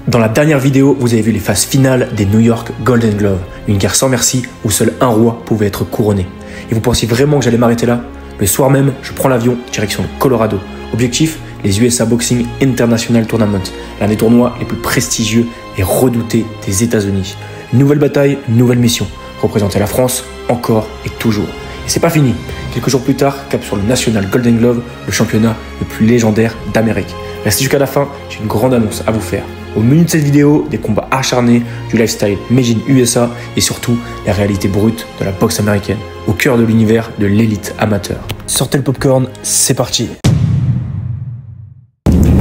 Dans la dernière vidéo, vous avez vu les phases finales des New York Golden Glove, une guerre sans merci où seul un roi pouvait être couronné. Et vous pensiez vraiment que j'allais m'arrêter là? Le soir même, je prends l'avion direction le Colorado. Objectif, les USA Boxing International Tournament, l'un des tournois les plus prestigieux et redoutés des États-Unis. Nouvelle bataille, nouvelle mission, représenter la France encore et toujours. Et c'est pas fini. Quelques jours plus tard, cap sur le National Golden Glove, le championnat le plus légendaire d'Amérique. Restez jusqu'à la fin, j'ai une grande annonce à vous faire. Au menu de cette vidéo, des combats acharnés, du lifestyle made in USA et surtout la réalité brute de la boxe américaine, au cœur de l'univers de l'élite amateur. Sortez le popcorn, c'est parti.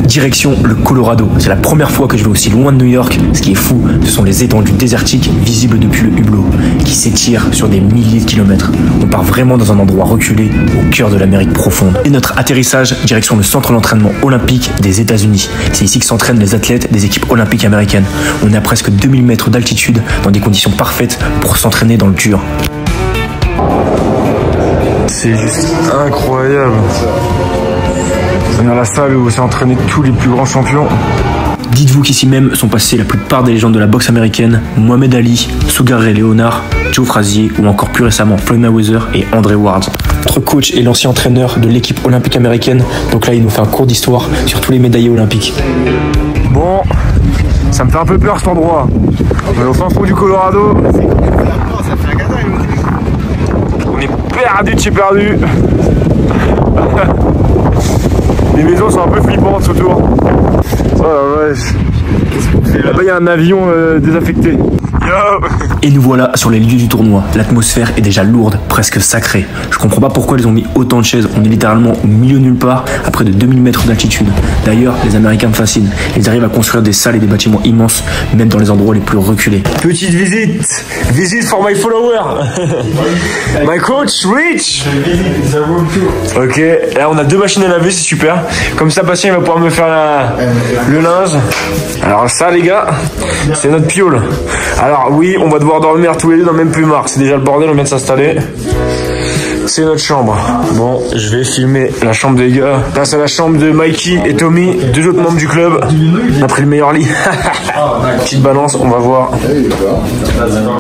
Direction le Colorado. C'est la première fois que je vais aussi loin de New York. Ce qui est fou, ce sont les étendues désertiques visibles depuis le hublot, qui s'étirent sur des milliers de kilomètres. On part vraiment dans un endroit reculé, au cœur de l'Amérique profonde. Et notre atterrissage, direction le centre d'entraînement olympique des États-Unis. C'est ici que s'entraînent les athlètes des équipes olympiques américaines. On est à presque 2000 mètres d'altitude, dans des conditions parfaites pour s'entraîner dans le dur. C'est juste incroyable. Dans la salle où s'est entraîné tous les plus grands champions. Dites-vous qu'ici même sont passés la plupart des légendes de la boxe américaine, Mohamed Ali, Sugar Ray Leonard, Joe Frazier ou encore plus récemment Floyd Mayweather et Andre Ward. Notre coach est l'ancien entraîneur de l'équipe olympique américaine, donc là il nous fait un cours d'histoire sur tous les médaillés olympiques. Bon, ça me fait un peu peur cet endroit. On est au fin fond du Colorado. On est perdu de chez perdu. Les maisons sont un peu flippantes autour. Oh la vache. Là-bas, il y a un avion désaffecté. Yo. Et nous voilà sur les lieux du tournoi. L'atmosphère est déjà lourde, presque sacrée. Je comprends pas pourquoi ils ont mis autant de chaises. On est littéralement au milieu de nulle part, à près de 2000 mètres d'altitude. D'ailleurs, les Américains me fascinent. Ils arrivent à construire des salles et des bâtiments immenses, même dans les endroits les plus reculés. Petite visite. Visite for my follower. My coach, Rich. Ok, là on a 2 machines à laver, c'est super. Comme ça, Bastien il va pouvoir me faire le linge. Alors ça, les gars, c'est notre piole. Alors oui, on va devoir dormir tous les deux dans le même plumard. C'est déjà le bordel, on vient de s'installer. C'est notre chambre. Bon, je vais filmer la chambre des gars. Là, c'est la chambre de Mikey et Tommy, 2 autres membres du club. On a pris le meilleur lit. Petite balance, on va voir.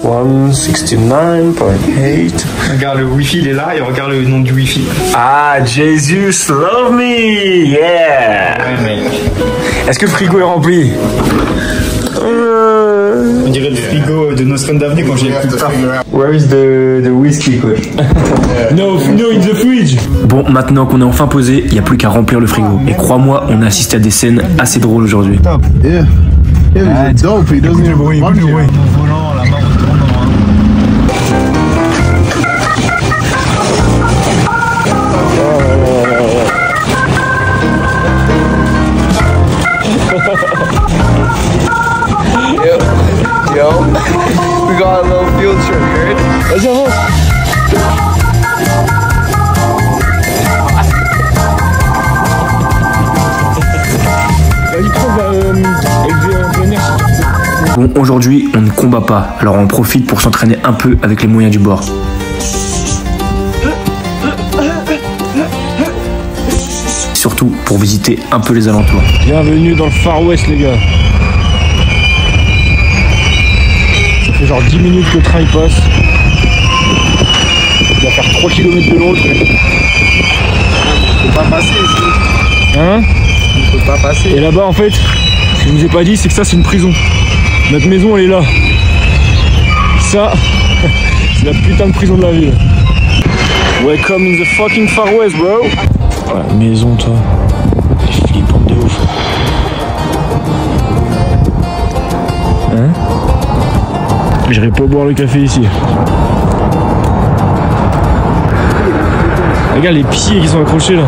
169.8. Regarde, le wifi il est là et regarde le nom du wifi. Ah, Jesus love me. Yeah. Ouais, mec. Est-ce que le frigo est rempli? On dirait le frigo de Nostrum d'avenue quand j'ai plus tard. Where is the whiskey, coach? No, in the fridge. Bon, maintenant qu'on est enfin posé, il n'y a plus qu'à remplir le frigo. Et crois-moi, on a assisté à des scènes assez drôles aujourd'hui. Yeah. Yeah, it's dope. He doesn't even want to. Volant, la main retourne. Yo, we got a little field trip, you ready? Vas-y, avance. Vas-y, prends Bon, aujourd'hui, on ne combat pas, alors on profite pour s'entraîner un peu avec les moyens du bord. Surtout pour visiter un peu les alentours. Bienvenue dans le Far West, les gars. Ça fait genre 10 minutes que le train il passe. Il va faire 3 km de long. On peut pas passer ici. Hein? On peut pas passer. Et là-bas, en fait, ce que je vous ai pas dit, c'est que ça, c'est une prison. Notre maison, elle est là. Ça, c'est la putain de prison de la ville. Welcome in the fucking Far West, bro. La maison, toi. C'est flippant de ouf. Hein? J'irai pas boire le café ici. Regarde les pieds qui sont accrochés là.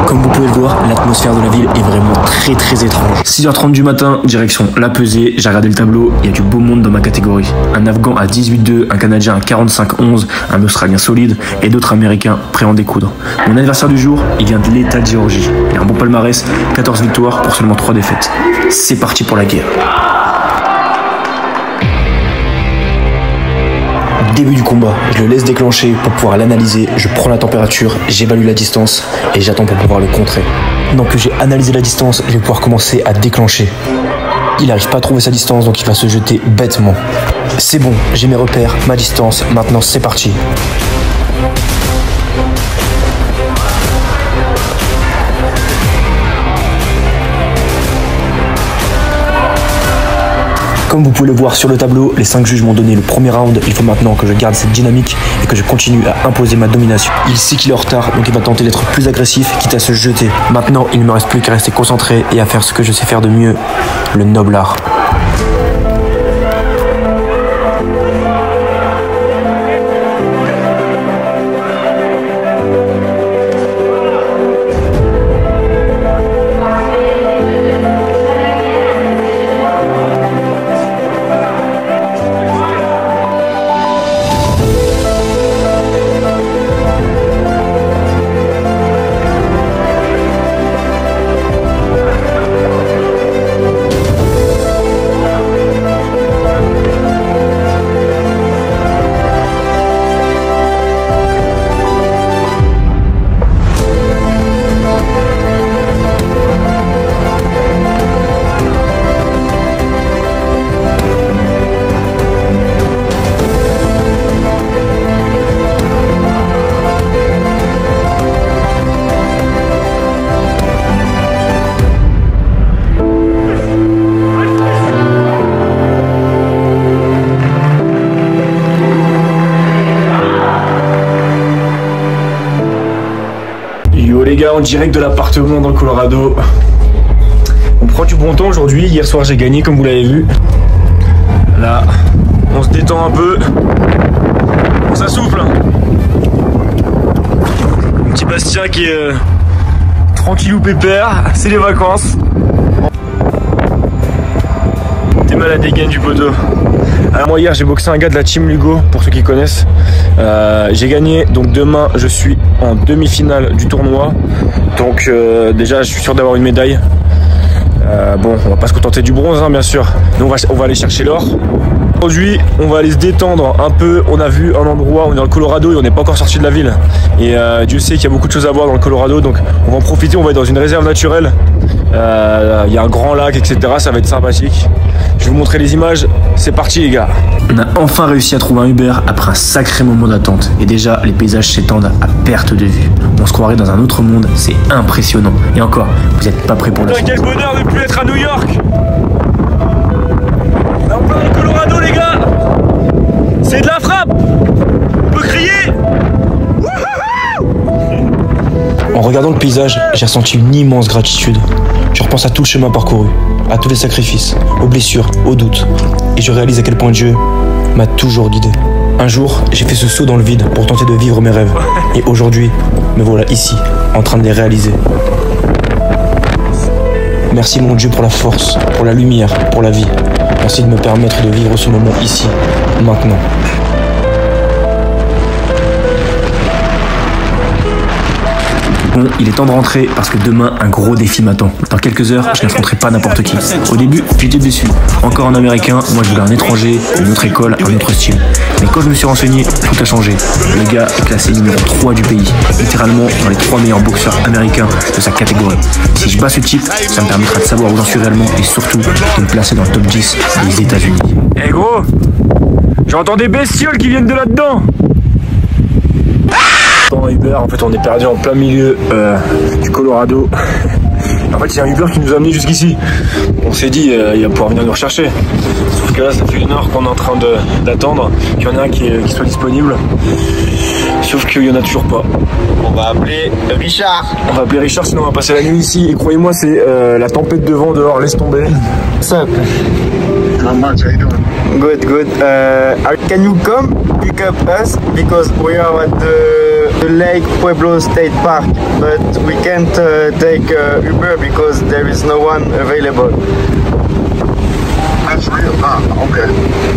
Comme vous pouvez le voir, l'atmosphère de la ville est vraiment très étrange. 6h30 du matin, direction La Pesée, j'ai regardé le tableau, il y a du beau monde dans ma catégorie. Un Afghan à 18-2, un Canadien à 45-11, un Australien solide et d'autres Américains prêts à en découdre. Mon adversaire du jour, il vient de l'État de Géorgie. Il a un bon palmarès, 14 victoires pour seulement 3 défaites. C'est parti pour la guerre. Début du combat, je le laisse déclencher pour pouvoir l'analyser, je prends la température, j'évalue la distance et j'attends pour pouvoir le contrer. Maintenant que j'ai analysé la distance, je vais pouvoir commencer à déclencher. Il n'arrive pas à trouver sa distance, donc il va se jeter bêtement. C'est bon, j'ai mes repères, ma distance, maintenant c'est parti. Comme vous pouvez le voir sur le tableau, les 5 juges m'ont donné le premier round. Il faut maintenant que je garde cette dynamique et que je continue à imposer ma domination. Il sait qu'il est en retard, donc il va tenter d'être plus agressif, quitte à se jeter. Maintenant, il ne me reste plus qu'à rester concentré et à faire ce que je sais faire de mieux, le noble art. Yo les gars, en direct de l'appartement dans le Colorado. On prend du bon temps aujourd'hui. Hier soir j'ai gagné comme vous l'avez vu. Là, on se détend un peu. Ça souffle. Mon petit Bastien qui est tranquillou pépère. C'est les vacances. T'es mal à dégaine du poteau. Alors moi hier j'ai boxé un gars de la team Lugo, pour ceux qui connaissent. J'ai gagné, donc demain je suis en demi-finale du tournoi. Donc déjà je suis sûr d'avoir une médaille. Bon, on va pas se contenter du bronze hein, bien sûr. Donc on va aller chercher l'or. Aujourd'hui on va aller se détendre un peu. On a vu un endroit, on est dans le Colorado et on n'est pas encore sorti de la ville. Et Dieu sait qu'il y a beaucoup de choses à voir dans le Colorado. Donc on va en profiter, on va être dans une réserve naturelle. Il y a un grand lac, etc. Ça va être sympathique. Je vais vous montrer les images, c'est parti les gars. On a enfin réussi à trouver un Uber après un sacré moment d'attente. Et déjà, les paysages s'étendent à perte de vue. On se croirait dans un autre monde, c'est impressionnant. Et encore, vous n'êtes pas prêts pour la suite. Quel bonheur de ne plus être à New York. On est en plein Colorado les gars. C'est de la frappe. On peut crier. En regardant le paysage, j'ai ressenti une immense gratitude. Je repense à tout le chemin parcouru, à tous les sacrifices, aux blessures, aux doutes. Et je réalise à quel point Dieu m'a toujours guidé. Un jour, j'ai fait ce saut dans le vide pour tenter de vivre mes rêves. Et aujourd'hui, me voilà ici, en train de les réaliser. Merci mon Dieu pour la force, pour la lumière, pour la vie. Merci de me permettre de vivre ce moment ici, maintenant. Bon, il est temps de rentrer parce que demain, un gros défi m'attend. Dans quelques heures, je n'affronterai pas n'importe qui. Au début, j'étais déçu. Encore un américain, moi je voulais un étranger, une autre école, un autre style. Mais quand je me suis renseigné, tout a changé. Le gars est classé numéro 3 du pays, littéralement dans les 3 meilleurs boxeurs américains de sa catégorie. Si je bats ce type, ça me permettra de savoir où j'en suis réellement et surtout de me placer dans le top 10 des États-Unis. Eh gros, j'entends des bestioles qui viennent de là-dedans. Dans Uber, en fait on est perdu en plein milieu du Colorado. En fait il y a un Uber qui nous a amené jusqu'ici. On s'est dit il va pouvoir venir nous rechercher. Sauf que là ça fait 1 heure qu'on est en train d'attendre qu'il y en ait un qui soit disponible. Sauf qu'il n'y en a toujours pas. On va appeler Richard. On va appeler Richard sinon on va passer la nuit ici. Et croyez-moi c'est la tempête de vent dehors, laisse tomber. What's up? Not much. How you doing? Good, good. Can you come pick up us because we are at the Lake Pueblo State Park, but we can't take Uber because there is no one available. That's real. Okay.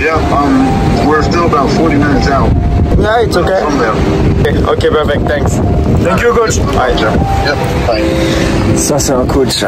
Yeah. We're still about 40 minutes out Yeah, it's okay. from there. Okay, perfect. Thanks. Thank you, coach. Alright, Joe. Yep, fine. Ça, c'est un coach.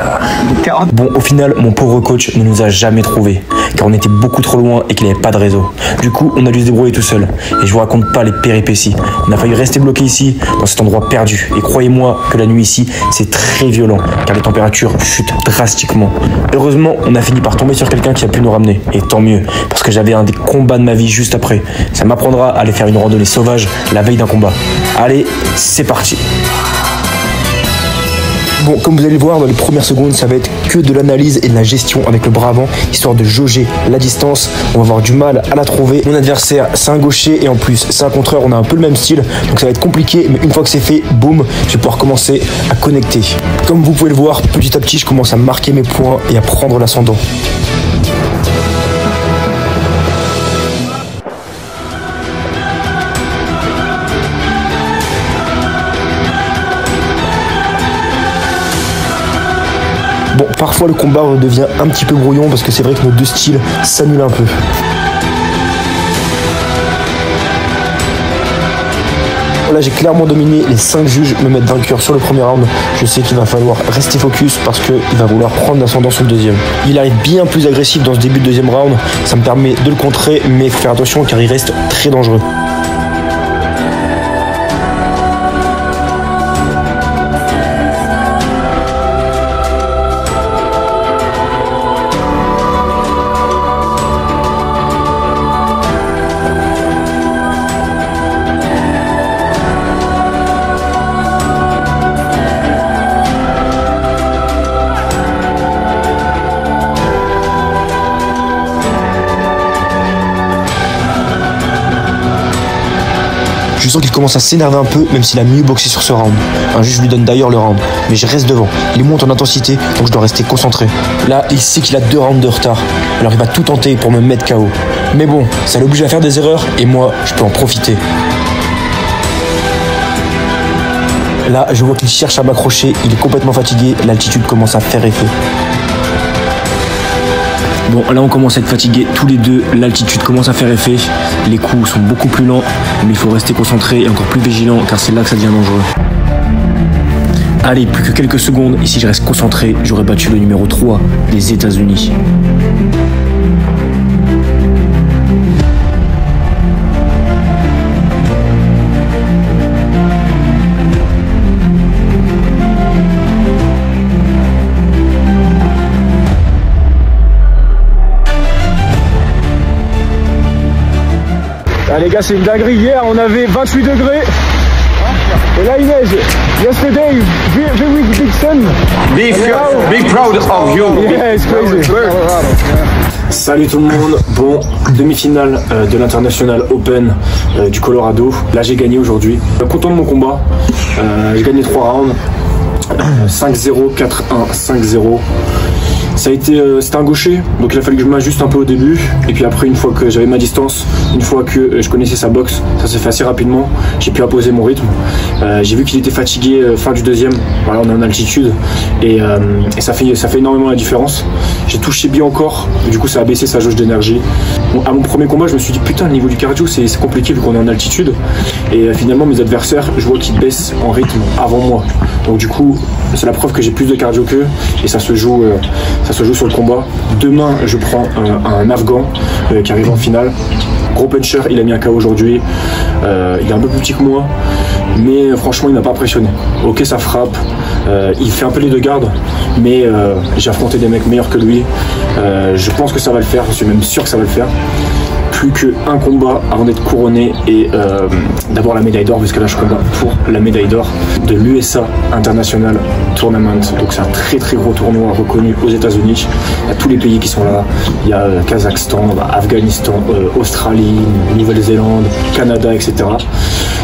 Bon, au final, mon pauvre coach ne nous a jamais trouvés, car on était beaucoup trop loin et qu'il n'y avait pas de réseau. Du coup, on a dû se débrouiller tout seul. Et je vous raconte pas les péripéties. On a failli rester bloqué ici, dans cet endroit perdu. Et croyez-moi que la nuit ici, c'est très violent, car les températures chutent drastiquement. Heureusement, on a fini par tomber sur quelqu'un qui a pu nous ramener. Et tant mieux, parce que j'avais un des combats de ma vie juste après. Ça m'apprendra à aller faire une randonnée sauvage la veille d'un combat. Allez, c'est parti. Bon, comme vous allez le voir, dans les premières secondes, ça va être que de l'analyse et de la gestion avec le bras avant, histoire de jauger la distance. On va avoir du mal à la trouver. Mon adversaire, c'est un gaucher et en plus, c'est un contreur. On a un peu le même style, donc ça va être compliqué. Mais une fois que c'est fait, boum, je vais pouvoir commencer à connecter. Comme vous pouvez le voir, petit à petit, je commence à marquer mes points et à prendre l'ascendant. Bon, parfois le combat redevient un petit peu brouillon parce que c'est vrai que nos deux styles s'annulent un peu. Là, j'ai clairement dominé les 5 juges, me mettre vainqueur sur le premier round. Je sais qu'il va falloir rester focus parce qu'il va vouloir prendre l'ascendant sur le deuxième. Il arrive bien plus agressif dans ce début de deuxième round. Ça me permet de le contrer, mais il faut faire attention car il reste très dangereux. Je sens qu'il commence à s'énerver un peu, même s'il a mieux boxé sur ce round. Un juge lui donne d'ailleurs le round, mais je reste devant. Il monte en intensité, donc je dois rester concentré. Là, il sait qu'il a 2 rounds de retard, alors il va tout tenter pour me mettre KO. Mais bon, ça l'oblige à faire des erreurs, et moi, je peux en profiter. Là, je vois qu'il cherche à m'accrocher, il est complètement fatigué, l'altitude commence à faire effet. Bon, là on commence à être fatigués tous les deux, l'altitude commence à faire effet, les coups sont beaucoup plus lents, mais il faut rester concentré et encore plus vigilant car c'est là que ça devient dangereux. Allez, plus que quelques secondes, et si je reste concentré, j'aurais battu le numéro 3 des États-Unis. Ah les gars, c'est une dinguerie. Hier on avait 28 degrés et là il neige. Yesterday, very big sun. Big proud of you. Yeah, it's crazy. Salut tout le monde. Bon, demi-finale de l'International Open du Colorado. Là j'ai gagné aujourd'hui. Content de mon combat. J'ai gagné 3 rounds. 5-0, 4-1, 5-0. Ça a été, c'était un gaucher, donc il a fallu que je m'ajuste un peu au début. Et puis après, une fois que j'avais ma distance, une fois que je connaissais sa boxe, ça s'est fait assez rapidement. J'ai pu imposer mon rythme. J'ai vu qu'il était fatigué fin du deuxième. Voilà, on est en altitude et ça fait énormément la différence. J'ai touché bien encore, du coup ça a baissé sa jauge d'énergie. Bon, à mon premier combat, je me suis dit putain, le niveau du cardio c'est compliqué vu qu'on est en altitude. Et finalement, mes adversaires, je vois qu'ils baissent en rythme avant moi. Donc du coup, c'est la preuve que j'ai plus de cardio qu'eux et ça se joue sur le combat. Demain, je prends un Afghan qui arrive en finale. Gros puncher, il a mis un KO aujourd'hui. Il est un peu plus petit que moi, mais franchement, il m'a pas impressionné. Ok, ça frappe. Il fait un peu les deux gardes, mais j'ai affronté des mecs meilleurs que lui. Je pense que ça va le faire. Je suis même sûr que ça va le faire. Plus qu'un combat avant d'être couronné et d'avoir la médaille d'or, puisque là je combats pour la médaille d'or de l'USA International Tournament. Donc c'est un très très gros tournoi reconnu aux États-Unis. Il y a tous les pays qui sont là. Il y a Kazakhstan, Afghanistan, Australie, Nouvelle-Zélande, Canada, etc.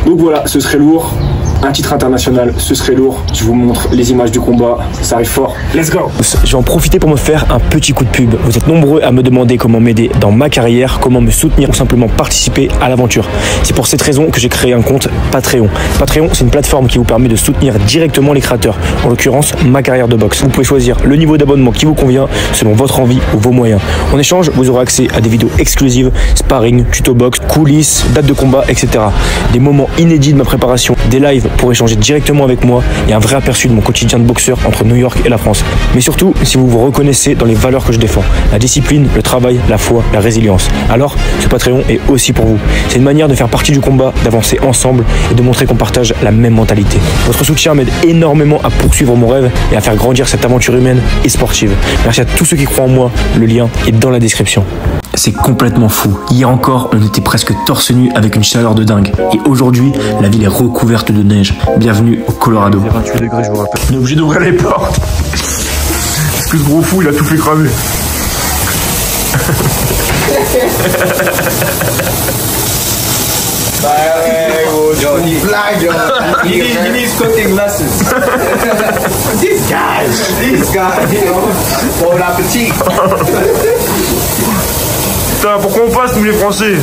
Donc voilà, ce serait lourd. Un titre international, ce serait lourd. Je vous montre les images du combat, ça arrive fort. Let's go! Je vais en profiter pour me faire un petit coup de pub. Vous êtes nombreux à me demander comment m'aider dans ma carrière, comment me soutenir ou simplement participer à l'aventure. C'est pour cette raison que j'ai créé un compte Patreon. Patreon, c'est une plateforme qui vous permet de soutenir directement les créateurs, en l'occurrence ma carrière de boxe. Vous pouvez choisir le niveau d'abonnement qui vous convient selon votre envie ou vos moyens. En échange, vous aurez accès à des vidéos exclusives, sparring, tuto boxe, coulisses, dates de combat, etc. Des moments inédits de ma préparation, des lives pour échanger directement avec moi et un vrai aperçu de mon quotidien de boxeur entre New York et la France. Mais surtout, si vous vous reconnaissez dans les valeurs que je défends, la discipline, le travail, la foi, la résilience. Alors, ce Patreon est aussi pour vous. C'est une manière de faire partie du combat, d'avancer ensemble et de montrer qu'on partage la même mentalité. Votre soutien m'aide énormément à poursuivre mon rêve et à faire grandir cette aventure humaine et sportive. Merci à tous ceux qui croient en moi, le lien est dans la description. C'est complètement fou. Hier encore, on était presque torse nu avec une chaleur de dingue. Et aujourd'hui, la ville est recouverte de neige. Bienvenue au Colorado. 28 degrés, je vous rappelle. On est obligé d'ouvrir les portes. Parce que ce gros fou, il a tout fait cramer. He needs cooking lessons. These guys, you know, bon appétit. Putain, pourquoi on passe, nous les Français?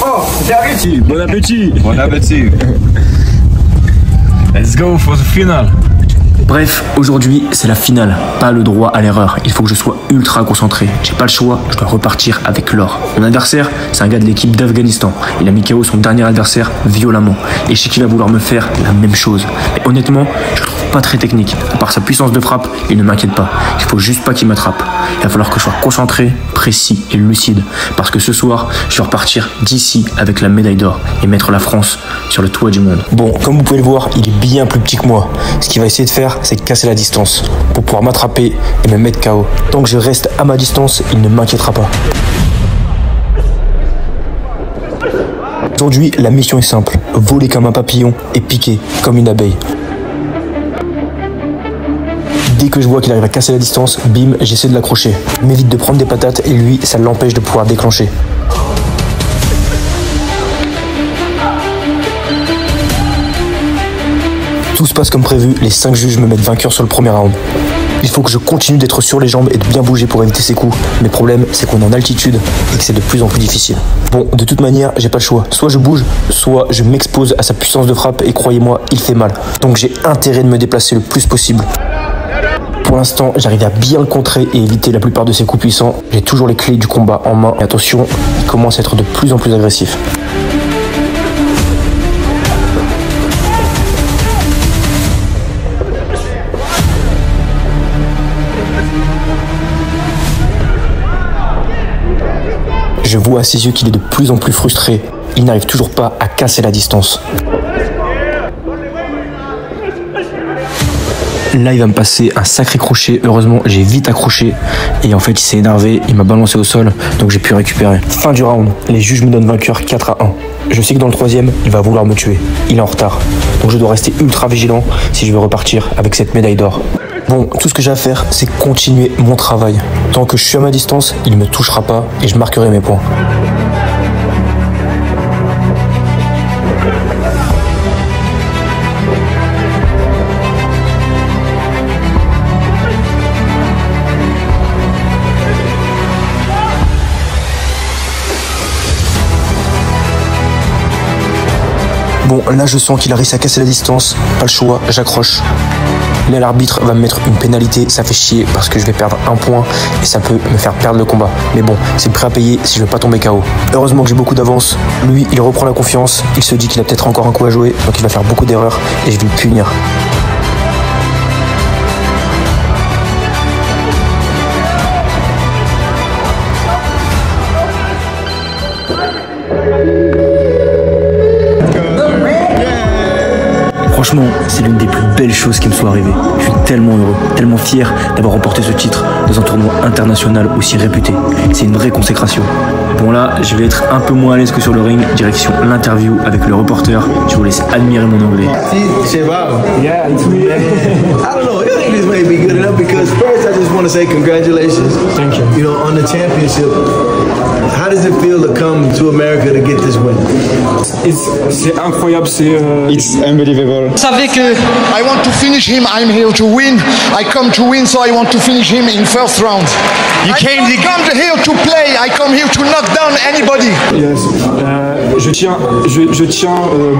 Oh, j'arrive. Bon appétit. Bon appétit. Let's go for the final. Bref, aujourd'hui, c'est la finale, pas le droit à l'erreur. Il faut que je sois ultra concentré. J'ai pas le choix, je dois repartir avec l'or. Mon adversaire, c'est un gars de l'équipe d'Afghanistan. Il a mis KO son dernier adversaire violemment. Et je sais qu'il va vouloir me faire la même chose. Mais honnêtement, je le trouve pas très technique. À part sa puissance de frappe, il ne m'inquiète pas. Il faut juste pas qu'il m'attrape. Il va falloir que je sois concentré, précis et lucide. Parce que ce soir, je vais repartir d'ici avec la médaille d'or et mettre la France sur le toit du monde. Bon, comme vous pouvez le voir, il est bien plus petit que moi. Ce qu'il va essayer de faire, c'est casser la distance pour pouvoir m'attraper et me mettre KO. Tant que je reste à ma distance, il ne m'inquiétera pas. Aujourd'hui, la mission est simple. Voler comme un papillon et piquer comme une abeille. Dès que je vois qu'il arrive à casser la distance, bim, j'essaie de l'accrocher. Il m'évite de prendre des patates et lui, ça l'empêche de pouvoir déclencher. Tout se passe comme prévu, les 5 juges me mettent vainqueur sur le premier round. Il faut que je continue d'être sur les jambes et de bien bouger pour éviter ses coups. Mais le problème, c'est qu'on est en altitude et que c'est de plus en plus difficile. Bon, de toute manière, j'ai pas le choix. Soit je bouge, soit je m'expose à sa puissance de frappe et croyez-moi, il fait mal. Donc j'ai intérêt de me déplacer le plus possible. Pour l'instant, j'arrive à bien le contrer et éviter la plupart de ses coups puissants. J'ai toujours les clés du combat en main. Et attention, il commence à être de plus en plus agressif. Je vois à ses yeux qu'il est de plus en plus frustré. Il n'arrive toujours pas à casser la distance. Là, il va me passer un sacré crochet. Heureusement, j'ai vite accroché. Et en fait, il s'est énervé. Il m'a balancé au sol. Donc, j'ai pu récupérer. Fin du round. Les juges me donnent vainqueur 4-1. Je sais que dans le troisième, il va vouloir me tuer. Il est en retard. Donc, je dois rester ultra vigilant si je veux repartir avec cette médaille d'or. Bon, tout ce que j'ai à faire, c'est continuer mon travail. Tant que je suis à ma distance, il ne me touchera pas et je marquerai mes points. Bon, là je sens qu'il a réussi à casser la distance. Pas le choix, j'accroche. Là, l'arbitre va me mettre une pénalité, ça fait chier parce que je vais perdre un point et ça peut me faire perdre le combat. Mais bon, c'est prêt à payer si je veux pas tomber KO. Heureusement que j'ai beaucoup d'avance. Lui, il reprend la confiance, il se dit qu'il a peut-être encore un coup à jouer, donc il va faire beaucoup d'erreurs et je vais le punir. Franchement, c'est l'une des plus belles choses qui me soit arrivée. Je suis tellement heureux, tellement fier d'avoir remporté ce titre dans un tournoi international aussi réputé. C'est une vraie consécration. Bon là, je vais être un peu moins à l'aise que sur le ring. Direction l'interview avec le reporter. Je vous laisse admirer mon anglais. Yeah, it's me. I don't know. English may be good enough because first I just want to say congratulations. Thank you. You know, on the championship. How does it feel to come to America to get this win? C'est incroyable, it's unbelievable. Savez que I want to finish him. I'm here to win. I come to win, so I want to finish him in first round. I come here to play. I come here to knock down anybody. Yes. Je tiens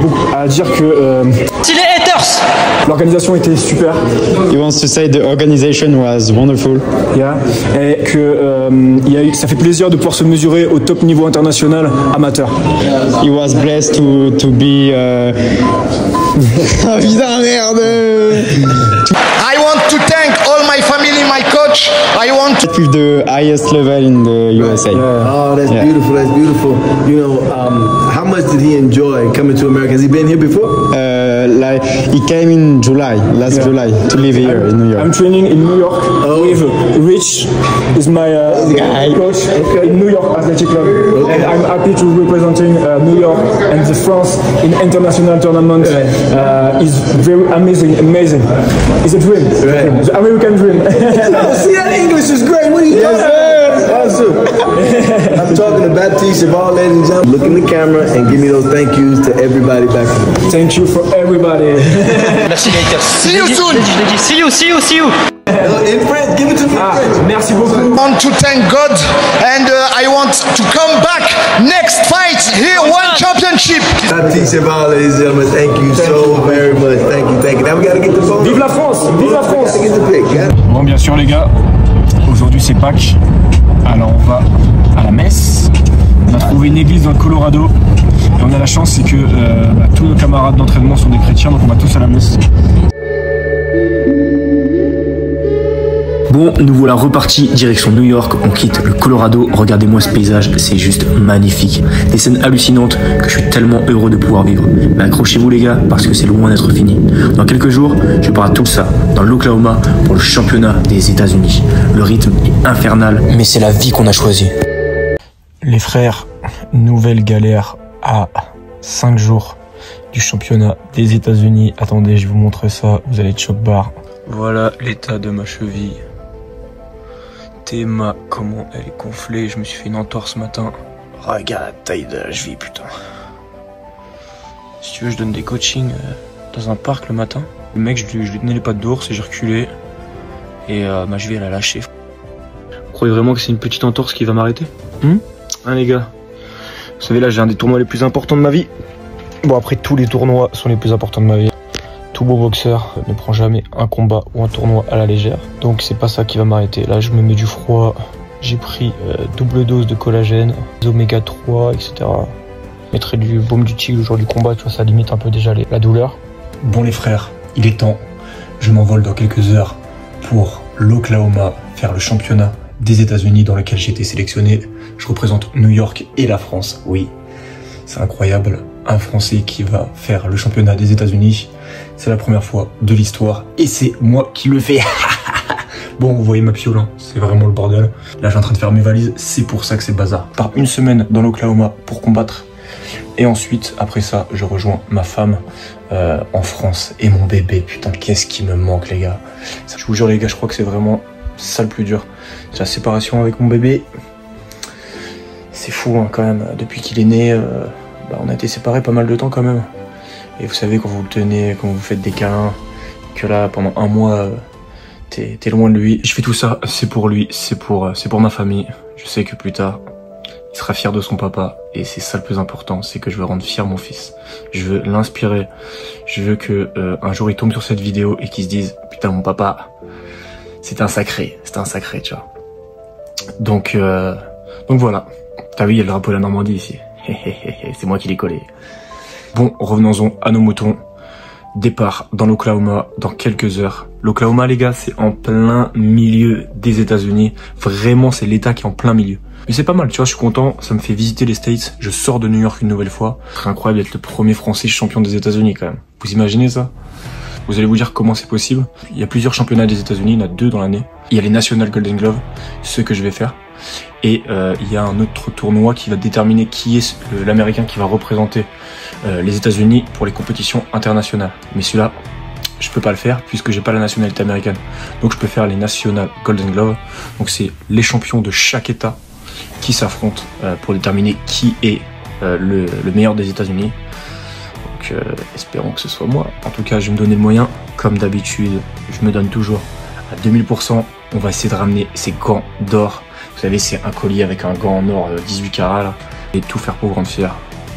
beaucoup à dire que c'est les haters. L'organisation était super. He wants to say the organization was wonderful. Yeah. Et que ça fait plaisir de pouvoir se mesurer au top niveau international amateur. He was blessed to be Ah putain, merde. I want to thank all my family, my coach. I want to... With the highest level in the USA. Oh, that's beautiful. That's beautiful. You know, how much did he enjoy coming to America? Has he been here before? Like he came in July, last July, to live here in New York. I'm training in New York with Rich, is my coach in New York Athletic Club, and I'm happy to representing New York and the France in international tournament. Is very amazing. It's a dream, the American dream. Oh, see, that English is great. What are you talking about? Awesome. I'm talking to Baptiste Cheval, ladies and gentlemen. Look in the camera and give me those thank yous to everybody back home. Thank you for everybody. Merci Lakers. See you soon. Je l'ai dit. See you. In French, give it to me in French. Merci beaucoup. I want to thank God and I want to come back next fight here, one championship. Baptiste Cheval, ladies and gentlemen, thank you so very much. Thank you. Now we gotta get the phone. Vive la France. Vive la France. Get the pic, yeah? Bon, bien sûr, les gars, aujourd'hui c'est Pâques. Alors, on va à la messe. On a trouvé une église dans le Colorado. Et on a la chance, c'est que tous nos camarades d'entraînement sont des chrétiens, donc on va tous à la messe. Bon, nous voilà repartis direction New York, on quitte le Colorado, regardez-moi ce paysage, c'est juste magnifique. Des scènes hallucinantes que je suis tellement heureux de pouvoir vivre. Mais accrochez-vous les gars, parce que c'est loin d'être fini. Dans quelques jours, je pars à Tulsa, dans l'Oklahoma, pour le championnat des États-Unis. Le rythme est infernal, mais c'est la vie qu'on a choisie. Les frères, nouvelle galère à 5 jours du championnat des États-Unis. Attendez, je vous montre ça, vous allez choc bar. Voilà l'état de ma cheville. Théma, comment elle est gonflée. Je me suis fait une entorse ce matin. Regarde la taille de la cheville, putain. Si tu veux, je donne des coachings dans un parc le matin. Le mec, je lui tenais les pattes d'ours et j'ai reculé. Et ma cheville, elle a lâché. Vous croyez vraiment que c'est une petite entorse qui va m'arrêter? Hein, les gars? Vous savez, là, j'ai un des tournois les plus importants de ma vie. Bon, après, tous les tournois sont les plus importants de ma vie. Tout beau boxeur ne prend jamais un combat ou un tournoi à la légère. Donc c'est pas ça qui va m'arrêter. Là je me mets du froid. J'ai pris double dose de collagène, des oméga 3, etc. Je mettrai du baume du tigre le jour du combat, tu vois, ça limite un peu déjà la douleur. Bon les frères, il est temps. Je m'envole dans quelques heures pour l'Oklahoma, faire le championnat des États-Unis dans lequel j'ai été sélectionné. Je représente New York et la France, oui. C'est incroyable. Un Français qui va faire le championnat des États-Unis. C'est la première fois de l'histoire et c'est moi qui le fais. Bon, vous voyez ma piole, hein, c'est vraiment le bordel. Là, je suis en train de faire mes valises, c'est pour ça que c'est le bazar. Je pars une semaine dans l'Oklahoma pour combattre. Et ensuite, après ça, je rejoins ma femme en France et mon bébé. Putain, qu'est-ce qui me manque, les gars. Je vous jure, les gars, je crois que c'est vraiment ça le plus dur. C'est la séparation avec mon bébé. C'est fou, hein, quand même. Depuis qu'il est né, on a été séparés pas mal de temps quand même. Et vous savez, quand vous le tenez, quand vous faites des câlins, que là, pendant un mois, t'es loin de lui. Je fais tout ça, c'est pour lui, c'est pour ma famille. Je sais que plus tard, il sera fier de son papa. Et c'est ça le plus important, c'est que je veux rendre fier mon fils. Je veux l'inspirer. Je veux que un jour, il tombe sur cette vidéo et qu'il se dise « Putain, mon papa, c'est un sacré, tu vois. » Donc voilà. T'as vu, il y a le drapeau de la Normandie ici. C'est moi qui l'ai collé. Bon, revenons-en à nos moutons. Départ dans l'Oklahoma dans quelques heures. L'Oklahoma, les gars, c'est en plein milieu des États-Unis. Vraiment, c'est l'État qui est en plein milieu. Mais c'est pas mal, tu vois, je suis content. Ça me fait visiter les States. Je sors de New York une nouvelle fois. C'est incroyable d'être le premier Français champion des États-Unis, quand même. Vous imaginez ça? Vous allez vous dire comment c'est possible. Il y a plusieurs championnats des États-Unis. Il y en a 2 dans l'année. Il y a les National Golden Glove, ceux que je vais faire. Et il y a un autre tournoi qui va déterminer qui est l'Américain qui va représenter les États-Unis pour les compétitions internationales. Mais celui-là, je peux pas le faire puisque j'ai pas la nationalité américaine. Donc je peux faire les National Golden Glove. Donc c'est les champions de chaque État qui s'affrontent pour déterminer qui est le meilleur des États-Unis. Donc espérons que ce soit moi. En tout cas, je vais me donner le moyen. Comme d'habitude, je me donne toujours à 2000%. On va essayer de ramener ces gants d'or. Vous savez, c'est un collier avec un gant en or 18 carats là. Et tout faire pour grande fière.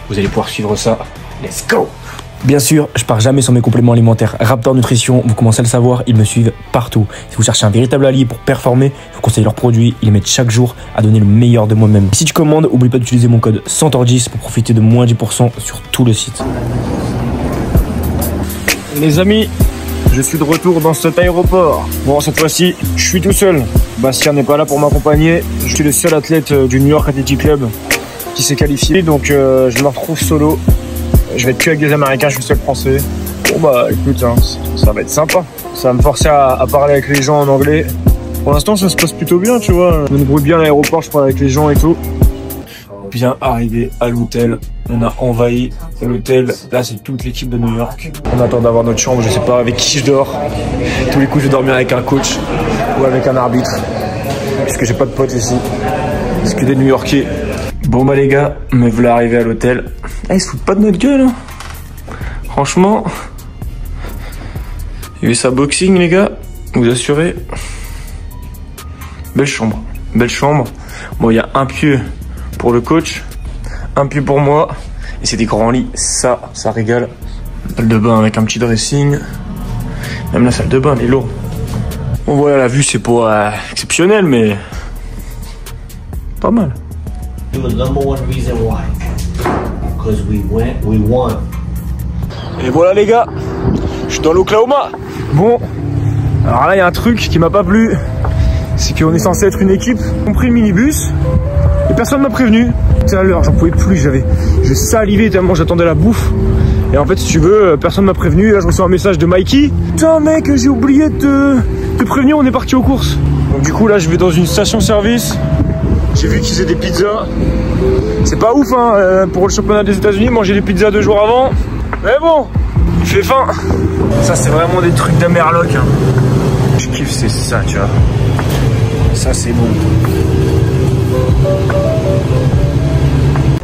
Vous allez pouvoir suivre ça. Let's go! Bien sûr, je pars jamais sans mes compléments alimentaires Raptor Nutrition, vous commencez à le savoir, ils me suivent partout. Si vous cherchez un véritable allié pour performer, je vous conseille leurs produits, ils les mettent chaque jour à donner le meilleur de moi-même. Et si tu commandes, n'oublie pas d'utiliser mon code CENTOR10 pour profiter de moins 10% sur tout le site. Les amis, je suis de retour dans cet aéroport. Bon, cette fois-ci, je suis tout seul. Bastien n'est pas là pour m'accompagner. Je suis le seul athlète du New York Athletic Club qui s'est qualifié. Donc, je me retrouve solo. Je vais être que avec des Américains, je suis seul français. Bon, bah, écoute, hein, ça va être sympa. Ça va me forcer à parler avec les gens en anglais. Pour l'instant, ça se passe plutôt bien, tu vois. Je me débrouille bien à l'aéroport, je parle avec les gens et tout. Bien arrivé à l'hôtel, on a envahi l'hôtel. Là, c'est toute l'équipe de New York. On attend d'avoir notre chambre, je sais pas avec qui je dors. Tous les coups, je vais dormir avec un coach ou avec un arbitre. Puisque j'ai pas de potes ici. C'est que des New Yorkais. Bon bah les gars, me voilà arrivé à l'hôtel. Ah, ils se foutent pas de notre gueule, hein. Franchement. Il y a eu ça boxing, les gars. Vous assurez. Belle chambre. Belle chambre. Bon, il y a un pieu pour le coach, un pied pour moi, et c'est des grands lits, ça régale. Salle de bain avec un petit dressing, même la salle de bain elle est lourde. Bon voilà, la vue c'est pas exceptionnel, mais pas mal. Et voilà les gars, je suis dans l'Oklahoma. Bon, alors là il y a un truc qui m'a pas plu, c'est qu'on est censé être une équipe. On a pris le minibus. Et personne m'a prévenu. Tout à l'heure, j'en pouvais plus, j'ai salivé tellement j'attendais la bouffe. Et en fait, si tu veux, personne m'a prévenu. Et là, je reçois un message de Mikey. Putain, mec, j'ai oublié de te prévenir, on est parti aux courses. Donc, du coup, là, je vais dans une station-service. J'ai vu qu'ils faisaient des pizzas. C'est pas ouf, hein, pour le championnat des États-Unis, manger des pizzas 2 jours avant. Mais bon, il fait faim. Ça, c'est vraiment des trucs d'Amerloc. Hein. Je kiffe, c'est ça, tu vois. Ça, c'est bon.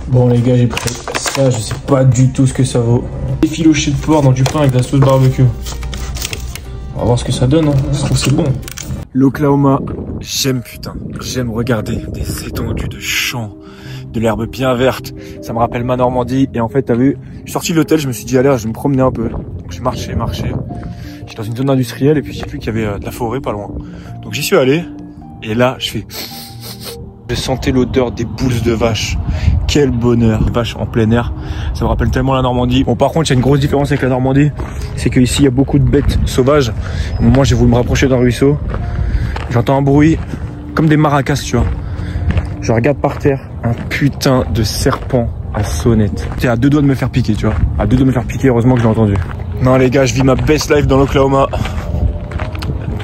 Bon les gars, j'ai pris ça, je sais pas du tout ce que ça vaut. Des filochés de porc dans du pain avec de la sauce barbecue. On va voir ce que ça donne, hein. Je trouve que c'est bon. L'Oklahoma, j'aime j'aime regarder des étendues de champs, de l'herbe bien verte. Ça me rappelle ma Normandie. Et en fait, t'as vu, je suis sorti de l'hôtel, je me suis dit allez, je vais me promener un peu. Donc j'ai marché. J'étais dans une zone industrielle et puis j'ai vu qu'il y avait de la forêt pas loin. Donc j'y suis allé et là, je sentais l'odeur des boules de vache. Quel bonheur. Les vaches en plein air. Ça me rappelle tellement la Normandie. Bon, par contre, il y a une grosse différence avec la Normandie. C'est qu'ici, il y a beaucoup de bêtes sauvages. Au moment où j'ai voulu me rapprocher d'un ruisseau, j'entends un bruit comme des maracas, tu vois. Je regarde par terre un putain de serpent à sonnette. J'étais à 2 doigts de me faire piquer, tu vois. À 2 doigts de me faire piquer, heureusement que j'ai entendu. Non, les gars, je vis ma best life dans l'Oklahoma.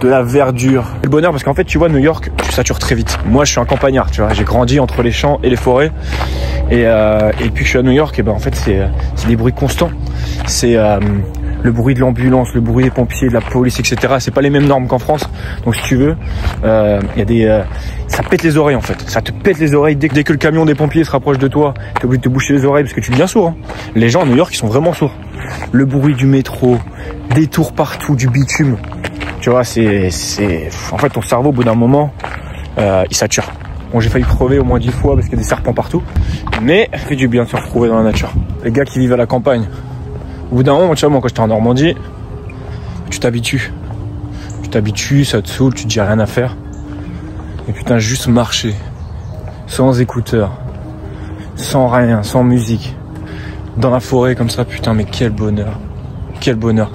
De la verdure. Le bonheur parce qu'en fait tu vois New York tu satures très vite. Moi je suis un campagnard, tu vois, j'ai grandi entre les champs et les forêts et puis je suis à New York et ben en fait c'est des bruits constants. C'est le bruit de l'ambulance, le bruit des pompiers, de la police, etc. C'est pas les mêmes normes qu'en France. Donc si tu veux, il y a des ça pète les oreilles en fait. Ça te pète les oreilles dès que le camion des pompiers se rapproche de toi. T'es obligé de te boucher les oreilles parce que tu deviens sourd. Hein. Les gens à New York ils sont vraiment sourds. Le bruit du métro, des tours partout, du bitume. Tu vois, en fait ton cerveau au bout d'un moment il sature. Bon, j'ai failli crever au moins 10 fois parce qu'il y a des serpents partout, mais ça fait du bien de se retrouver dans la nature. Les gars qui vivent à la campagne, au bout d'un moment, tu vois, moi quand j'étais en Normandie, tu t'habitues, ça te saoule, tu te dis rien à faire. Et putain, juste marcher sans écouteurs, sans rien, sans musique, dans la forêt comme ça, putain, mais quel bonheur, quel bonheur.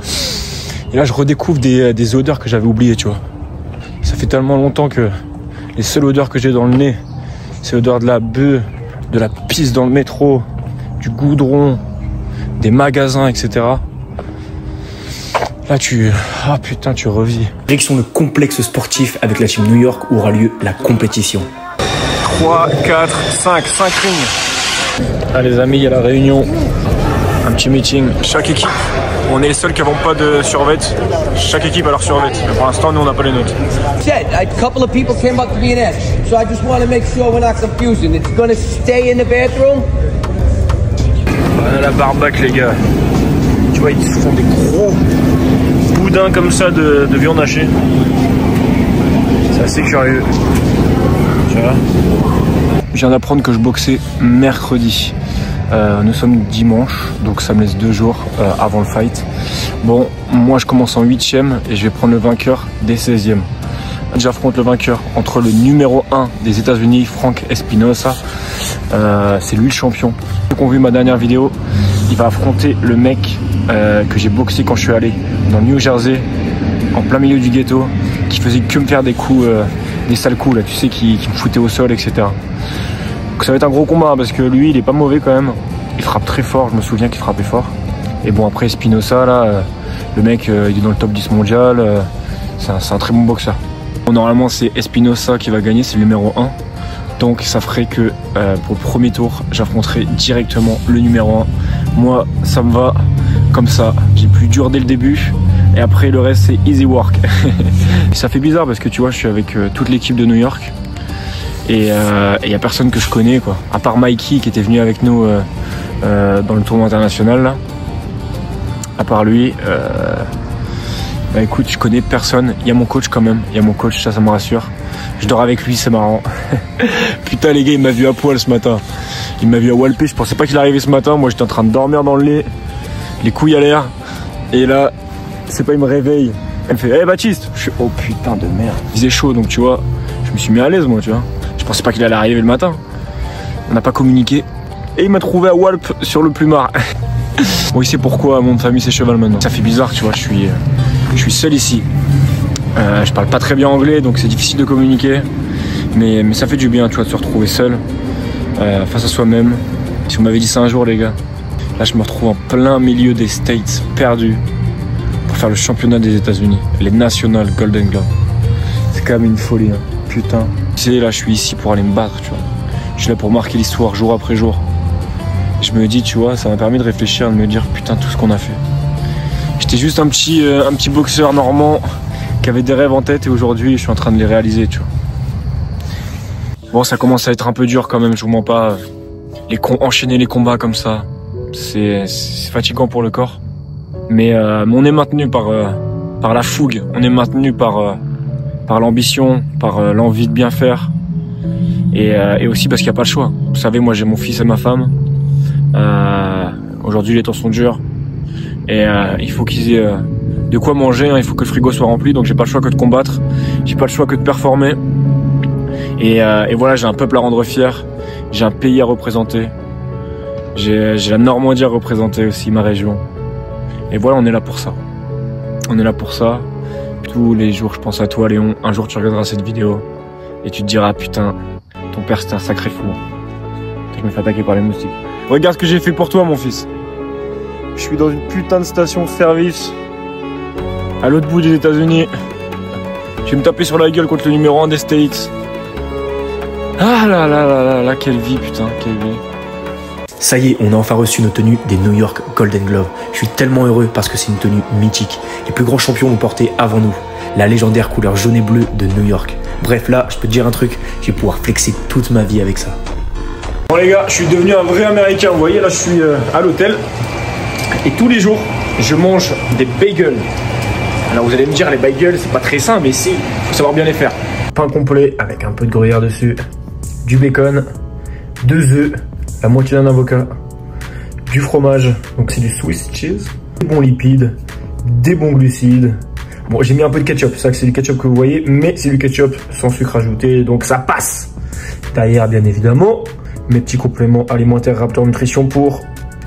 Et là, je redécouvre des odeurs que j'avais oubliées, tu vois. Ça fait tellement longtemps que les seules odeurs que j'ai dans le nez, c'est l'odeur de la bœuf, de la pisse dans le métro, du goudron, des magasins, etc. Là, ah putain, tu revis. Direction le complexe sportif avec la team New York où aura lieu la compétition. 3, 4, 5 rings. Ah les amis, il y a la réunion. Un petit meeting. Chaque équipe, on est les seuls qui n'avons pas de survêt. Chaque équipe a leur survêt. Mais pour l'instant, nous, on n'a pas les nôtres. A couple of people came up to me and asked, so I just want to make sure we're not confusing. It's going to stay in the bathroom. On a la barbaque, les gars. Tu vois, ils se font des gros boudins comme ça de viande hachée. C'est assez curieux. Tu vois, je viens d'apprendre que je boxais mercredi. Nous sommes dimanche, donc ça me laisse 2 jours avant le fight. Bon, moi je commence en 8e et je vais prendre le vainqueur des 16e. J'affronte le vainqueur entre le numéro 1 des États-Unis, Frank Espinosa. C'est lui le champion. Ceux qui ont vu ma dernière vidéo il va affronter le mec que j'ai boxé quand je suis allé dans le New Jersey, en plein milieu du ghetto, qui faisait que me faire des coups, des sales coups là, tu sais, qui me foutait au sol, etc. Donc ça va être un gros combat parce que lui, il est pas mauvais quand même. Il frappe très fort, je me souviens qu'il frappait fort. Et bon, après Espinosa là, le mec, il est dans le top 10 mondial. C'est un très bon boxeur. Bon, normalement, c'est Espinosa qui va gagner, c'est le numéro 1. Donc ça ferait que pour le premier tour, j'affronterai directement le numéro 1. Moi, ça me va comme ça. J'ai plus dur dès le début. Et après, le reste, c'est easy work. Ça fait bizarre parce que tu vois, je suis avec toute l'équipe de New York. Et il n'y a personne que je connais, quoi. À part Mikey qui était venu avec nous dans le tournoi international. Là. À part lui, bah écoute, je connais personne. Il y a mon coach quand même. Il y a mon coach, ça me rassure. Je dors avec lui, c'est marrant. Putain les gars, il m'a vu à poil ce matin. Il m'a vu à walper, je pensais pas qu'il arrivait ce matin. Moi j'étais en train de dormir dans le lit, les couilles à l'air. Et là, c'est pas, il me réveille. Elle me fait, hey Baptiste. Je suis, oh putain de merde. Il faisait chaud donc tu vois, je me suis mis à l'aise moi, tu vois. Je pensais pas qu'il allait arriver le matin. On n'a pas communiqué. Et il m'a trouvé à Walp sur le plumard. Bon, il sait pourquoi mon famille c'est Cheval maintenant. Ça fait bizarre, tu vois, je suis seul ici. Je parle pas très bien anglais donc c'est difficile de communiquer, mais ça fait du bien, tu vois, de se retrouver seul face à soi-même. Si on m'avait dit ça un jour les gars, là je me retrouve en plein milieu des States, perdu pour faire le championnat des États-Unis, les National Golden Glove. C'est quand même une folie, hein. Putain. Tu sais, là je suis ici pour aller me battre, tu vois. Je suis là pour marquer l'histoire jour après jour. Je me dis, tu vois, ça m'a permis de réfléchir, de me dire putain tout ce qu'on a fait. J'étais juste un petit boxeur normand qui avait des rêves en tête et aujourd'hui je suis en train de les réaliser, tu vois. Bon, ça commence à être un peu dur quand même, je vous mens pas. Enchaîner les combats comme ça, c'est fatigant pour le corps. Mais on est maintenu par la fougue, on est maintenu par l'ambition, par l'envie de bien faire. Et aussi parce qu'il n'y a pas le choix. Vous savez, moi j'ai mon fils et ma femme. Aujourd'hui les temps sont durs. Et il faut qu'ils aient de quoi manger, hein. Il faut que le frigo soit rempli, donc j'ai pas le choix que de combattre, j'ai pas le choix que de performer. Et voilà, j'ai un peuple à rendre fier, j'ai un pays à représenter, j'ai la Normandie à représenter aussi, ma région. Et voilà, on est là pour ça. On est là pour ça. Tous les jours, je pense à toi, Léon. Un jour, tu regarderas cette vidéo et tu te diras, putain, ton père c'était un sacré fou. Je me fais attaquer par les moustiques. Regarde ce que j'ai fait pour toi, mon fils. Je suis dans une putain de station service à l'autre bout des États-Unis. Je vais me taper sur la gueule contre le numéro 1 des States. Ah là là là là là, quelle vie, putain, quelle vie. Ça y est, on a enfin reçu nos tenues des New York Golden Glove. Je suis tellement heureux parce que c'est une tenue mythique. Les plus grands champions l'ont portée avant nous. La légendaire couleur jaune et bleue de New York. Bref, là, je peux te dire un truc, je vais pouvoir flexer toute ma vie avec ça. Bon les gars, je suis devenu un vrai américain. Vous voyez, là, je suis à l'hôtel. Et tous les jours, je mange des bagels. Alors vous allez me dire, les bagels, c'est pas très sain, mais si, faut savoir bien les faire. Pain complet avec un peu de gruyère dessus, du bacon, 2 œufs, la moitié d'un avocat, du fromage, donc c'est du Swiss cheese, des bons lipides, des bons glucides. Bon, j'ai mis un peu de ketchup, c'est ça que c'est du ketchup que vous voyez, mais c'est du ketchup sans sucre ajouté, donc ça passe. Derrière, bien évidemment, mes petits compléments alimentaires Raptor Nutrition pour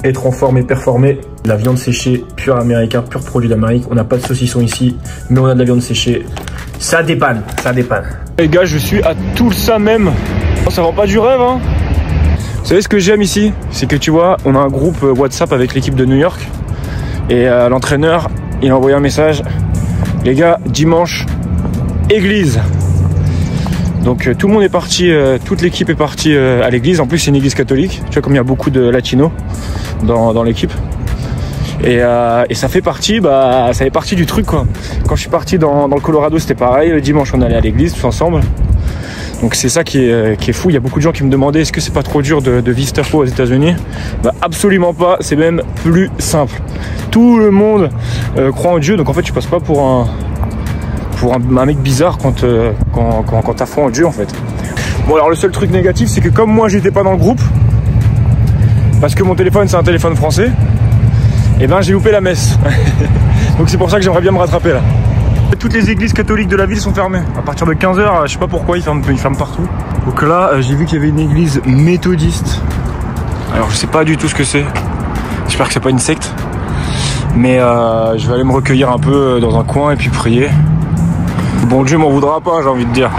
être en forme et performer. La viande séchée, pur américain, pur produit d'Amérique. On n'a pas de saucisson ici, mais on a de la viande séchée. Ça dépanne, ça dépanne. Les gars, je suis à Tulsa même. Oh, ça vend pas du rêve, hein. Vous savez ce que j'aime ici? C'est que tu vois, on a un groupe WhatsApp avec l'équipe de New York. Et l'entraîneur, il a envoyé un message. Les gars, dimanche, église. Donc tout le monde est parti, toute l'équipe est partie à l'église. En plus, c'est une église catholique. Tu vois, comme il y a beaucoup de latinos dans l'équipe. Et ça fait partie, ça fait partie du truc, quoi. Quand je suis parti dans le Colorado, c'était pareil. Le dimanche, on allait à l'église tous ensemble. Donc c'est ça qui est fou. Il y a beaucoup de gens qui me demandaient est-ce que c'est pas trop dur de vivre cette fois aux États-Unis? Absolument pas. C'est même plus simple. Tout le monde croit en Dieu. Donc en fait, tu passes pas pour un mec bizarre quand t'as foi en Dieu, en fait. Bon, alors le seul truc négatif, c'est que comme moi, j'étais pas dans le groupe, parce que mon téléphone, c'est un téléphone français, et ben j'ai loupé la messe. Donc c'est pour ça que j'aimerais bien me rattraper là. Toutes les églises catholiques de la ville sont fermées. À partir de 15 h, je sais pas pourquoi, ils ferment partout. Donc là, j'ai vu qu'il y avait une église méthodiste. Alors je sais pas du tout ce que c'est. J'espère que c'est pas une secte. Mais je vais aller me recueillir un peu dans un coin et puis prier. Bon Dieu m'en voudra pas, j'ai envie de dire.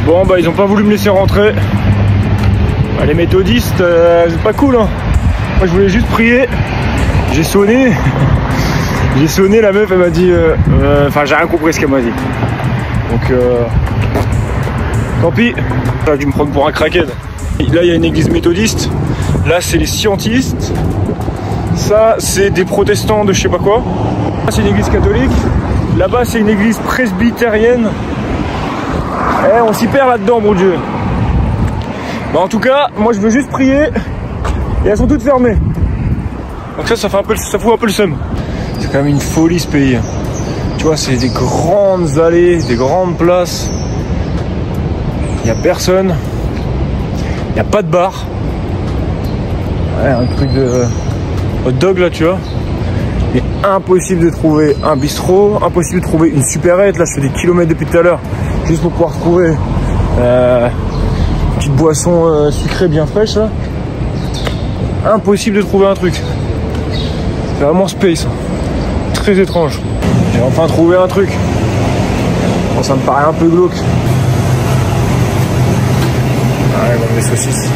Bon bah ils ont pas voulu me laisser rentrer. Bah, les méthodistes, c'est pas cool hein. Moi je voulais juste prier. J'ai sonné. J'ai sonné, la meuf elle m'a dit... Enfin j'ai rien compris ce qu'elle m'a dit. Donc tant pis. J'ai dû me prendre pour un crackhead. Là il y a une église méthodiste. Là c'est les scientistes. Ça c'est des protestants de je sais pas quoi. Là c'est une église catholique. Là-bas c'est une église presbytérienne. Eh, on s'y perd là-dedans mon Dieu. Bah, en tout cas moi je veux juste prier. Et elles sont toutes fermées. Donc ça fait un peu, ça fout un peu le seum. C'est quand même une folie ce pays. Tu vois, c'est des grandes allées, des grandes places. Il n'y a personne. Il n'y a pas de bar. Ouais, un truc de hot dog là, tu vois. Mais impossible de trouver un bistrot, impossible de trouver une supérette. Là, je fais des kilomètres depuis tout à l'heure juste pour pouvoir trouver une petite boisson sucrée bien fraîche là. Impossible de trouver un truc. C'est vraiment space. Très étrange. J'ai enfin trouvé un truc. Bon, ça me paraît un peu glauque. Ouais, comme des saucisses.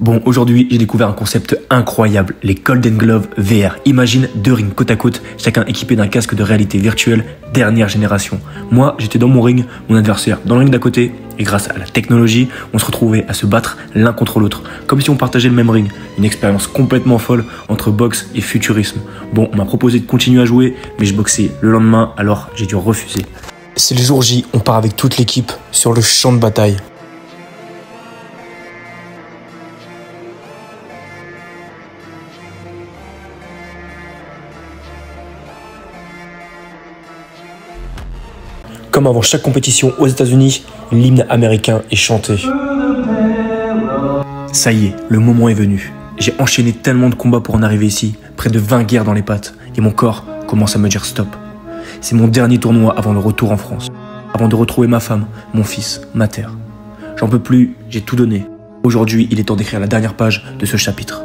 Bon, aujourd'hui, j'ai découvert un concept incroyable, les Golden Glove VR. Imagine 2 rings côte à côte, chacun équipé d'un casque de réalité virtuelle dernière génération. Moi, j'étais dans mon ring, mon adversaire dans le ring d'à côté, et grâce à la technologie, on se retrouvait à se battre l'un contre l'autre, comme si on partageait le même ring. Une expérience complètement folle entre boxe et futurisme. Bon, on m'a proposé de continuer à jouer, mais je boxais le lendemain, alors j'ai dû refuser. C'est le jour J, on part avec toute l'équipe sur le champ de bataille. Comme avant chaque compétition aux États-Unis, l'hymne américain est chanté. Ça y est, le moment est venu. J'ai enchaîné tellement de combats pour en arriver ici, près de 20 guerres dans les pattes, et mon corps commence à me dire stop. C'est mon dernier tournoi avant le retour en France, avant de retrouver ma femme, mon fils, ma terre. J'en peux plus, j'ai tout donné. Aujourd'hui, il est temps d'écrire la dernière page de ce chapitre.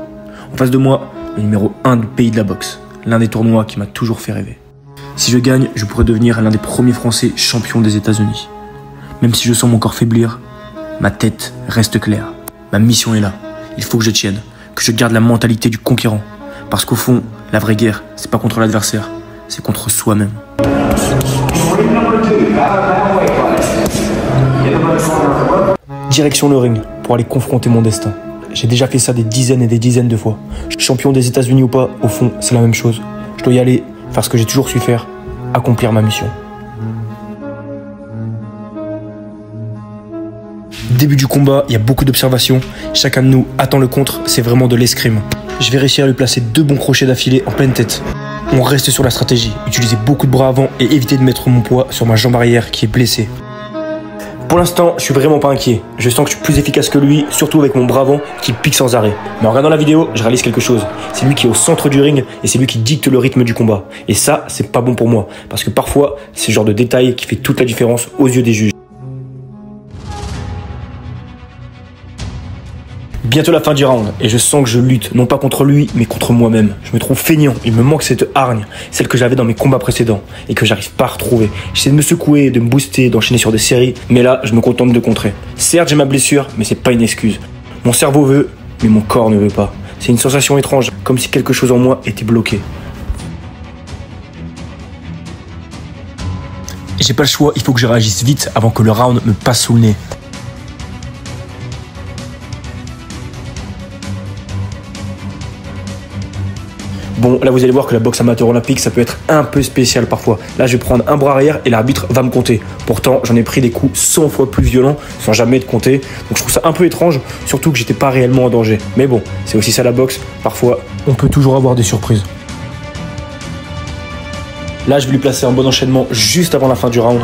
En face de moi, le numéro 1 du pays de la boxe, l'un des tournois qui m'a toujours fait rêver. Si je gagne, je pourrais devenir l'un des premiers Français champions des États-Unis. Même si je sens mon corps faiblir, ma tête reste claire. Ma mission est là. Il faut que je tienne, que je garde la mentalité du conquérant. Parce qu'au fond, la vraie guerre, c'est pas contre l'adversaire, c'est contre soi-même. Direction le ring pour aller confronter mon destin. J'ai déjà fait ça des dizaines et des dizaines de fois. Champion des États-Unis ou pas, au fond, c'est la même chose. Je dois y aller, faire ce que j'ai toujours su faire, accomplir ma mission. Début du combat, il y a beaucoup d'observations. Chacun de nous attend le contre, c'est vraiment de l'escrime. Je vais réussir à lui placer 2 bons crochets d'affilée en pleine tête. On reste sur la stratégie, utiliser beaucoup de bras avant et éviter de mettre mon poids sur ma jambe arrière qui est blessée. Pour l'instant, je suis vraiment pas inquiet. Je sens que je suis plus efficace que lui, surtout avec mon bras avant qui pique sans arrêt. Mais en regardant la vidéo, je réalise quelque chose. C'est lui qui est au centre du ring et c'est lui qui dicte le rythme du combat. Et ça, c'est pas bon pour moi. Parce que parfois, c'est ce genre de détail qui fait toute la différence aux yeux des juges. Bientôt la fin du round et je sens que je lutte, non pas contre lui, mais contre moi-même. Je me trouve feignant, il me manque cette hargne, celle que j'avais dans mes combats précédents et que j'arrive pas à retrouver. J'essaie de me secouer, de me booster, d'enchaîner sur des séries, mais là, je me contente de contrer. Certes, j'ai ma blessure, mais c'est pas une excuse. Mon cerveau veut, mais mon corps ne veut pas. C'est une sensation étrange, comme si quelque chose en moi était bloqué. J'ai pas le choix, il faut que je réagisse vite avant que le round me passe sous le nez. Bon, là vous allez voir que la boxe amateur olympique, ça peut être un peu spécial parfois. Là, je vais prendre un bras arrière et l'arbitre va me compter. Pourtant, j'en ai pris des coups 100 fois plus violents sans jamais être compté. Donc je trouve ça un peu étrange, surtout que j'étais pas réellement en danger. Mais bon, c'est aussi ça la boxe. Parfois, on peut toujours avoir des surprises. Là, je vais lui placer un bon enchaînement juste avant la fin du round.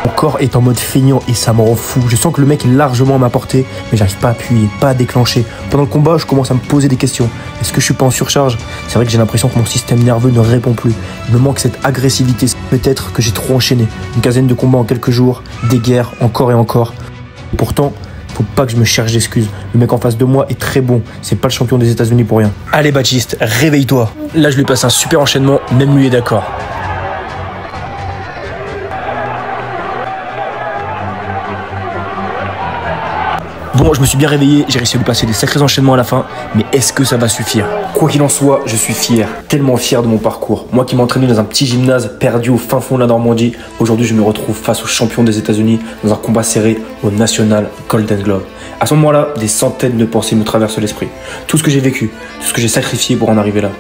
Mon corps est en mode feignant et ça me rend fou. Je sens que le mec est largement à ma portée, mais j'arrive pas à appuyer, pas à déclencher. Pendant le combat, je commence à me poser des questions. Est-ce que je suis pas en surcharge? C'est vrai que j'ai l'impression que mon système nerveux ne répond plus. Il me manque cette agressivité. Peut-être que j'ai trop enchaîné. Une quinzaine de combats en quelques jours, des guerres encore et encore. Et pourtant, il Faut pas que je me cherche d'excuses. Le mec en face de moi est très bon. C'est pas le champion des États-Unis pour rien. Allez Baptiste, réveille-toi. Là, je lui passe un super enchaînement. Même lui est d'accord. Bon, je me suis bien réveillé, j'ai réussi à lui passer des sacrés enchaînements à la fin, mais est-ce que ça va suffire? Quoi qu'il en soit, je suis fier, tellement fier de mon parcours. Moi qui m'entraînais dans un petit gymnase perdu au fin fond de la Normandie, aujourd'hui je me retrouve face au champion des États-Unis dans un combat serré au National Golden Glove. À ce moment-là, des centaines de pensées me traversent l'esprit. Tout ce que j'ai vécu, tout ce que j'ai sacrifié pour en arriver là.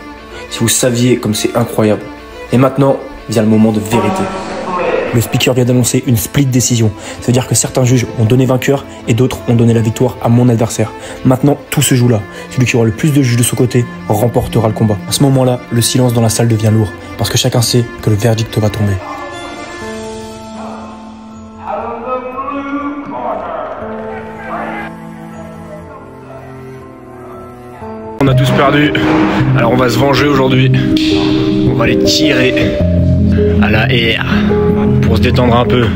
Si vous saviez comme c'est incroyable. Et maintenant, vient le moment de vérité. Le speaker vient d'annoncer une split décision. Ça veut dire que certains juges ont donné vainqueur et d'autres ont donné la victoire à mon adversaire. Maintenant, tout se joue là. Celui qui aura le plus de juges de son côté remportera le combat. À ce moment-là, le silence dans la salle devient lourd parce que chacun sait que le verdict va tomber. On a tous perdu, alors on va se venger aujourd'hui. On va les tirer à la haie pour se détendre un peu.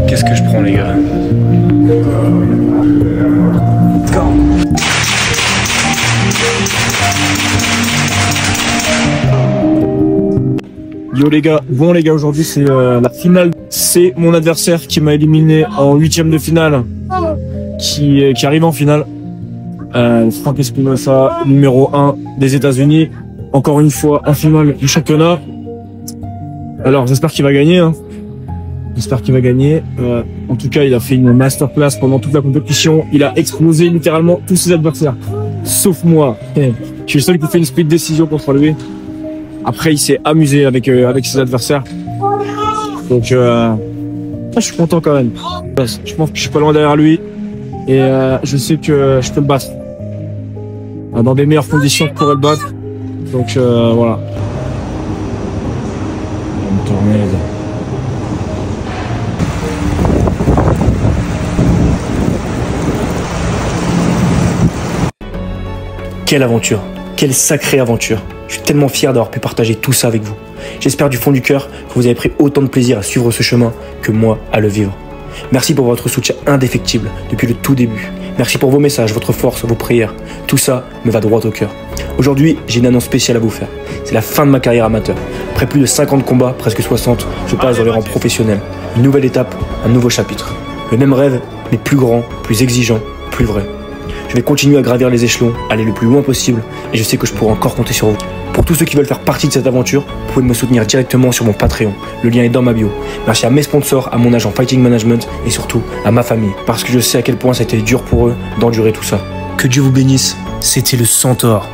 Qu'est-ce que je prends les gars? Yo les gars, bon les gars, aujourd'hui c'est la finale. C'est mon adversaire qui m'a éliminé en 8e de finale qui arrive en finale. Frank Espinosa, numéro 1 des États-Unis, encore une fois en finale du championnat. Alors j'espère qu'il va gagner, hein. J'espère qu'il va gagner. En tout cas, il a fait une masterclass pendant toute la compétition. Il a explosé littéralement tous ses adversaires, sauf moi. Je suis le seul qui fait une split décision contre lui. Après, il s'est amusé avec ses adversaires. Donc, je suis content quand même. Je pense que je suis pas loin derrière lui et je sais que je peux le battre dans des meilleures conditions que pour le battre. Donc voilà. Quelle aventure, quelle sacrée aventure. Je suis tellement fier d'avoir pu partager tout ça avec vous. J'espère du fond du cœur que vous avez pris autant de plaisir à suivre ce chemin que moi à le vivre. Merci pour votre soutien indéfectible depuis le tout début. Merci pour vos messages, votre force, vos prières. Tout ça me va droit au cœur. Aujourd'hui, j'ai une annonce spéciale à vous faire. C'est la fin de ma carrière amateur. Après plus de 50 combats, presque 60, je passe dans les rangs professionnels. Une nouvelle étape, un nouveau chapitre. Le même rêve, mais plus grand, plus exigeant, plus vrai. Je vais continuer à gravir les échelons, aller le plus loin possible, et je sais que je pourrai encore compter sur vous. Pour tous ceux qui veulent faire partie de cette aventure, vous pouvez me soutenir directement sur mon Patreon. Le lien est dans ma bio. Merci à mes sponsors, à mon agent Fighting Management et surtout à ma famille. Parce que je sais à quel point ça a été dur pour eux d'endurer tout ça. Que Dieu vous bénisse, c'était le Centaure.